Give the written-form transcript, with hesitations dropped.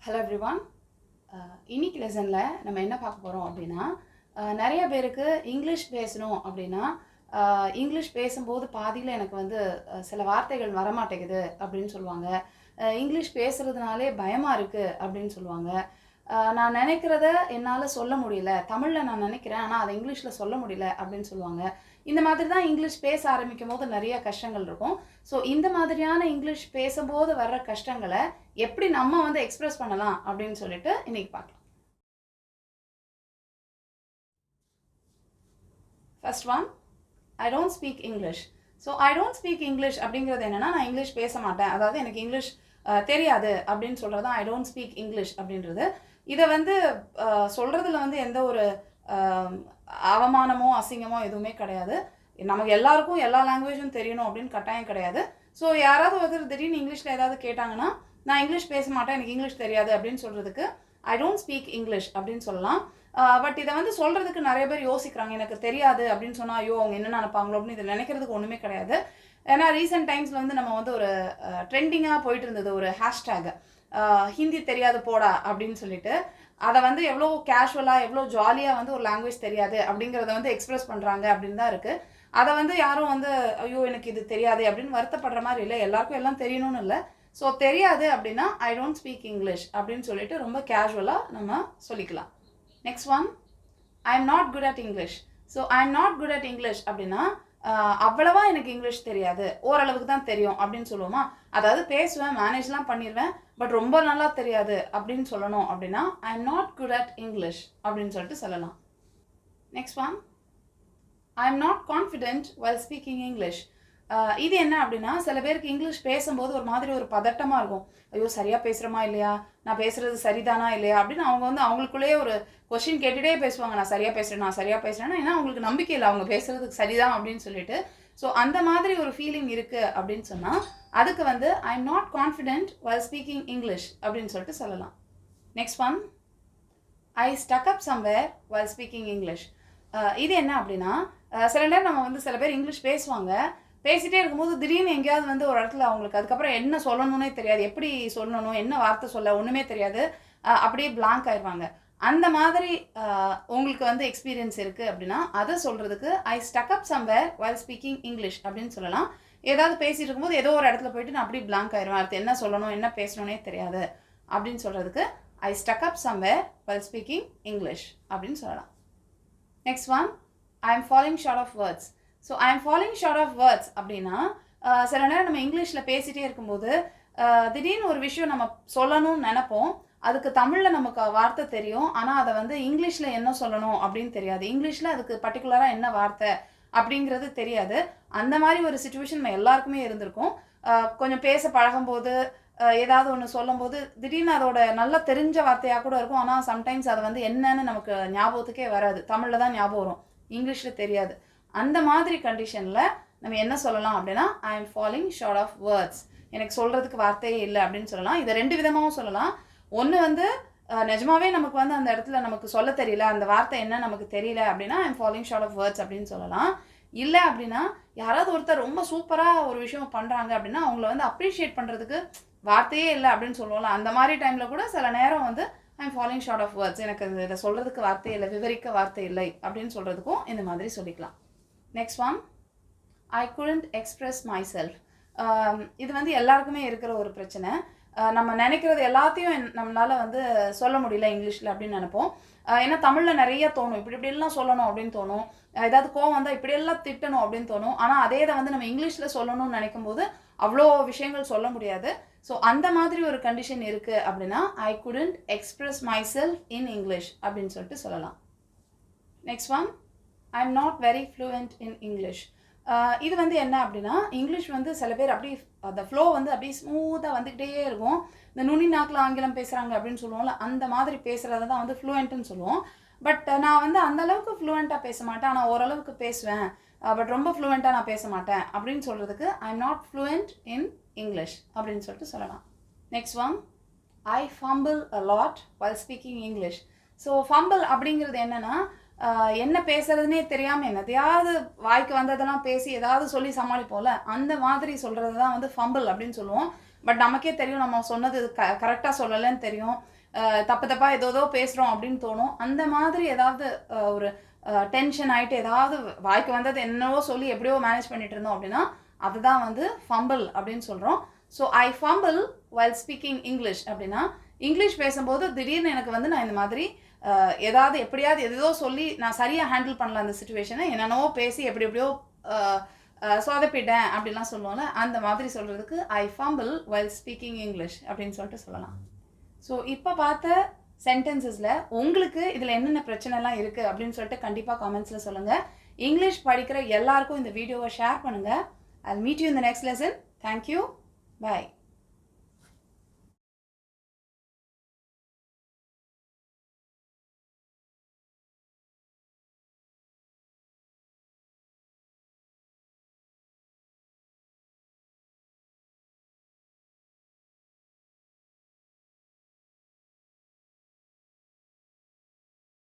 Hello everyone. இன்னைக்கு லெசனில் நம்ம என்ன பார்க்க போகிறோம் அப்படின்னா, நிறைய பேருக்கு இங்கிலீஷ் பேசணும் அப்படின்னா இங்கிலீஷ் பேசும்போது பாதியில் எனக்கு வந்து சில வார்த்தைகள் வரமாட்டேங்குது அப்படின்னு சொல்லுவாங்க. இங்கிலீஷ் பேசுகிறதுனாலே பயமாக இருக்குது அப்படின்னு சொல்லுவாங்க. நான் நினைக்கிறத என்னால் சொல்ல முடியல, தமிழில் நான் நினைக்கிறேன் ஆனால் அதை இங்கிலீஷில் சொல்ல முடியல அப்படின்னு சொல்லுவாங்க. இந்த மாதிரி தான் இங்கிலீஷ் பேச ஆரம்பிக்கும் போது நிறைய கஷ்டங்கள் இருக்கும். ஸோ இந்த மாதிரியான இங்கிலீஷ் பேசும்போது வர்ற கஷ்டங்களை எப்படி நம்ம வந்து எக்ஸ்பிரஸ் பண்ணலாம் அப்படின்னு சொல்லிட்டு இன்னைக்கு பார்க்கலாம். First one, I don't speak English. So I don't speak English அப்படிங்கிறது என்னென்னா, நான் இங்கிலீஷ் பேச மாட்டேன், அதாவது எனக்கு இங்கிலீஷ் தெரியாது அப்படின்னு சொல்கிறது தான் ஐ டோன்ட் ஸ்பீக் இங்கிலீஷ் அப்படின்றது. இதை வந்து சொல்கிறதுல வந்து எந்த ஒரு அவமானமோ அசிங்கமோ எதுவுமே கிடையாது. நமக்கு எல்லாருக்கும் எல்லா லாங்குவேஜும் தெரியணும் அப்படின்னு கட்டாயம் கிடையாது. ஸோ யாராவது ஒருத்தர் திடீர்னு இங்கிலீஷில் ஏதாவது கேட்டாங்கன்னா, நான் இங்கிலீஷ் பேச மாட்டேன், எனக்கு இங்கிலீஷ் தெரியாது அப்படின்னு சொல்கிறதுக்கு ஐ டோன்ட் ஸ்பீக் இங்கிலீஷ் அப்படின்னு சொல்லலாம். பட் இதை வந்து சொல்கிறதுக்கு நிறைய பேர் யோசிக்கிறாங்க. எனக்கு தெரியாது அப்படின்னு சொன்னால் ஐயோ அவங்க என்ன நினைப்பாங்களோ அப்படின்னு இதை நினைக்கிறதுக்கு ஒன்றுமே கிடையாது. ஏன்னா ரீசெண்ட் டைம்ஸில் வந்து நம்ம வந்து ஒரு ட்ரெண்டிங்காக போயிட்டு இருந்தது ஒரு ஹேஷ்டேக், ஹிந்தி தெரியாது போடா அப்படின்னு சொல்லிட்டு. அதை வந்து எவ்வளோ கேஷுவலாக எவ்வளோ ஜாலியாக வந்து ஒரு லாங்குவேஜ் தெரியாது அப்படிங்கிறத வந்து எக்ஸ்பிரஸ் பண்ணுறாங்க அப்படின்னு தான் இருக்குது. அதை வந்து யாரும் வந்து ஐயோ எனக்கு இது தெரியாது அப்படின்னு வருத்தப்படுற மாதிரி இல்லை. எல்லாருக்கும் எல்லாம் தெரியணும்னு இல்லை. ஸோ தெரியாது அப்படின்னா ஐ டோன்ட் ஸ்பீக் இங்கிலீஷ் அப்படின்னு சொல்லிட்டு ரொம்ப கேஷுவலாக நம்ம சொல்லிக்கலாம். Next one, I am not good at English. So I am not good at English அப்படின்னா அவ்வளவா எனக்கு இங்கிலீஷ் தெரியாது, ஓரளவுக்கு தான் தெரியும் அப்படின்னு சொல்லுவோமா. அதாவது பேசுவேன், மேனேஜ்லாம் பண்ணிடுவேன், பட் ரொம்ப நல்லா தெரியாது அப்படின்னு சொல்லணும் அப்படின்னா I am not good at English அப்படின்னு சொல்லிட்டு சொல்லலாம். Next one, I am not confident while speaking English. இது என்ன அப்படின்னா, சில பேருக்கு இங்கிலீஷ் பேசும்போது ஒரு மாதிரி ஒரு பதட்டமாக இருக்கும். ஐயோ சரியாக பேசுகிறோமா இல்லையா, நான் பேசுகிறது சரிதானா இல்லையா அப்படின்னு அவங்க வந்து அவங்களுக்குள்ளேயே ஒரு கொஸ்டின் கேட்டுகிட்டே பேசுவாங்க. நான் சரியாக பேசுகிறேன்னா ஏன்னா அவங்களுக்கு நம்பிக்கை இல்லை அவங்க பேசுகிறதுக்கு சரிதான் அப்படின்னு சொல்லிட்டு. ஸோ அந்த மாதிரி ஒரு ஃபீலிங் இருக்குது அப்படின்னு சொன்னால் அதுக்கு வந்து I am not confident while speaking English அப்படின்னு சொல்லிட்டு சொல்லலாம். நெக்ஸ்ட் ஒன், ஐ stuck up somewhere while speaking English. இது என்ன அப்படின்னா, சில நேரம் நம்ம வந்து சில பேர் இங்கிலீஷ் பேசுவாங்க, பேசிகிட்டே இருக்கும்போது திடீர்னு எங்கேயாவது வந்து ஒரு இடத்துல அவங்களுக்கு அதுக்கப்புறம் என்ன சொல்லணும்னே தெரியாது, எப்படி சொல்லணும், என்ன வார்த்தை சொல்ல ஒன்றுமே தெரியாது, அப்படியே பிளாங்க் ஆயிடுவாங்க. அந்த மாதிரி உங்களுக்கு வந்து எக்ஸ்பீரியன்ஸ் இருக்குது அப்படின்னா அதை சொல்கிறதுக்கு I stuck up somewhere while speaking English அப்படின்னு சொல்லலாம். ஏதாவது பேசிகிட்டு இருக்கும்போது ஏதோ ஒரு இடத்துல போயிட்டு நான் அப்படியே பிளாங்க் ஆயிடுவேன், அடுத்து என்ன சொல்லணும் என்ன பேசணுன்னே தெரியாது அப்படின்னு சொல்கிறதுக்கு I stuck up somewhere while speaking English அப்படின்னு சொல்லலாம். Next one, I am falling short of words. So I am falling short of words அப்படின்னா சில நேரம் நம்ம இங்கிலீஷில் பேசிகிட்டே இருக்கும்போது திடீர்னு ஒரு விஷயம் நம்ம சொல்லணும்னு நினைப்போம், அதுக்கு தமிழில் நமக்கு வார்த்தை தெரியும், ஆனால் அதை வந்து இங்கிலீஷில் என்ன சொல்லணும் அப்படின்னு தெரியாது, இங்கிலீஷில் அதுக்கு பர்டிகுலராக என்ன வார்த்தை அப்படிங்கிறது தெரியாது. அந்த மாதிரி ஒரு சுச்சுவேஷன் நம்ம எல்லாருக்குமே இருந்திருக்கும். கொஞ்சம் பேச பழகும்போது ஏதாவது ஒன்று சொல்லும்போது திடீர்னு அதோட நல்லா தெரிஞ்ச வார்த்தையாக கூட இருக்கும், ஆனால் சம்டைம்ஸ் அதை வந்து என்னன்னு நமக்கு ஞாபகத்துக்கே வராது, தமிழில் தான் ஞாபகம் வரும், இங்கிலீஷில் தெரியாது. அந்த மாதிரி கண்டிஷனில் நம்ம என்ன சொல்லலாம் அப்படின்னா I am falling short of words, எனக்கு சொல்கிறதுக்கு வார்த்தையே இல்லை அப்படின்னு சொல்லலாம். இதை ரெண்டு விதமாகவும் சொல்லலாம். ஒன்று வந்து நிஜமாவே நமக்கு வந்து அந்த இடத்துல நமக்கு சொல்ல தெரியல, அந்த வார்த்தை என்ன நமக்கு தெரியல அப்படின்னா I am falling short of words அப்படின்னு சொல்லலாம். இல்லை அப்படின்னா யாராவது ஒருத்தர் ரொம்ப சூப்பராக ஒரு விஷயம் பண்ணுறாங்க அப்படின்னா அவங்கள வந்து அப்ரிஷியேட் பண்ணுறதுக்கு வார்த்தையே இல்லை அப்படின்னு சொல்லுவோம்ல, அந்த மாதிரி டைமில் கூட சில நேரம் வந்து I am falling short of words, எனக்கு இதை சொல்கிறதுக்கு வார்த்தை இல்லை, விவரிக்க வார்த்தை இல்லை அப்படின்னு சொல்கிறதுக்கும் இந்த மாதிரி சொல்லிக்கலாம். Next one, I couldn't express my self. இது வந்து எல்லாருக்குமே இருக்கிற ஒரு பிரச்சனை. நம்ம நினைக்கிறது எல்லாத்தையும் நம்மளால் வந்து சொல்ல முடியல இங்கிலீஷில் அப்படின்னு நினைப்போம். ஏன்னா தமிழில் நிறைய தோணும், இப்படிலாம் சொல்லணும் அப்படின்னு தோணும், ஏதாவது கோவம் வந்தால் இப்படியெல்லாம் திட்டணும் அப்படின்னு தோணும். ஆனால் அதே இதை வந்து நம்ம இங்கிலீஷில் சொல்லணும்னு நினைக்கும் போது அவ்வளோ விஷயங்கள் சொல்ல முடியாது. ஸோ அந்த மாதிரி ஒரு கண்டிஷன் இருக்குது அப்படின்னா I couldn't express my self in English அப்படின்னு சொல்லிட்டு சொல்லலாம். Next one, I am not very fluent in English. இது வந்து என்ன அப்படின்னா, இங்கிலீஷ் வந்து சில பேர் அப்படி அந்த ஃப்ளோ வந்து அப்படியே ஸ்மூத்தாக வந்துக்கிட்டே இருக்கும். இந்த நுனி நாக்கில் ஆங்கிலம் பேசுகிறாங்க அப்படின்னு சொல்லுவோம்ல, அந்த மாதிரி பேசுகிறத தான் வந்து ஃப்ளூயண்ட்டுன்னு சொல்லுவோம். பட் நான் வந்து அந்தளவுக்கு ஃப்ளூயண்ட்டாக பேச மாட்டேன், ஆனால் ஓரளவுக்கு பேசுவேன், பட் ரொம்ப ஃப்ளூயண்ட்டாக நான் பேச மாட்டேன் அப்படின்னு சொல்கிறதுக்கு I am not fluent in English அப்படின்னு சொல்லிட்டு சொல்லலாம். Next one, I fumble a lot while speaking English. So fumble அப்படிங்கிறது என்னென்னா, என்ன பேசுறதுனே தெரியாமல் என்னதையாவது வாய்க்கு வந்ததெல்லாம் பேசி ஏதாவது சொல்லி சமாளிப்போம்ல, அந்த மாதிரி சொல்கிறது தான் வந்து ஃபம்பிள் அப்படின்னு சொல்லுவோம். பட் நமக்கே தெரியும் நம்ம சொன்னது கரெக்டாக சொல்லலைன்னு தெரியும், தப்பாக ஏதோ பேசுகிறோம் அப்படின்னு தோணும். அந்த மாதிரி ஏதாவது ஒரு டென்ஷன் ஆகிட்டு ஏதாவது வாய்க்கு வந்தது என்னவோ சொல்லி எப்படியோ மேனேஜ் பண்ணிட்டு இருந்தோம் அப்படின்னா அதுதான் வந்து ஃபம்பிள் அப்படின்னு சொல்கிறோம். So I fumble while speaking English அப்படின்னா இங்கிலீஷ் பேசும்போது திடீர்னு எனக்கு வந்து நான் இந்த மாதிரி ஏதாவது எப்படியாவது எதோ சொல்லி நான் சரியாக ஹேண்டில் பண்ணல அந்த சுச்சுவேஷனை, என்னென்னவோ பேசி எப்படியோ சொதப்பிட்டேன் அப்படிலாம் சொல்லுவோம்ல, அந்த மாதிரி சொல்கிறதுக்கு ஐ ஃபம்பிள் வைல் ஸ்பீக்கிங் இங்கிலீஷ் அப்படின்னு சொல்லிட்டு சொல்லலாம். ஸோ இப்போ பார்த்த சென்டென்சஸில் உங்களுக்கு இதில் என்னென்ன பிரச்சனைலாம் இருக்குது அப்படின்னு சொல்லிட்டு கண்டிப்பாக கமெண்ட்ஸில் சொல்லுங்கள். இங்கிலீஷ் படிக்கிற எல்லாருக்கும் இந்த வீடியோவை ஷேர் பண்ணுங்கள். I'll meet you in the next lesson. Thank you. Bye.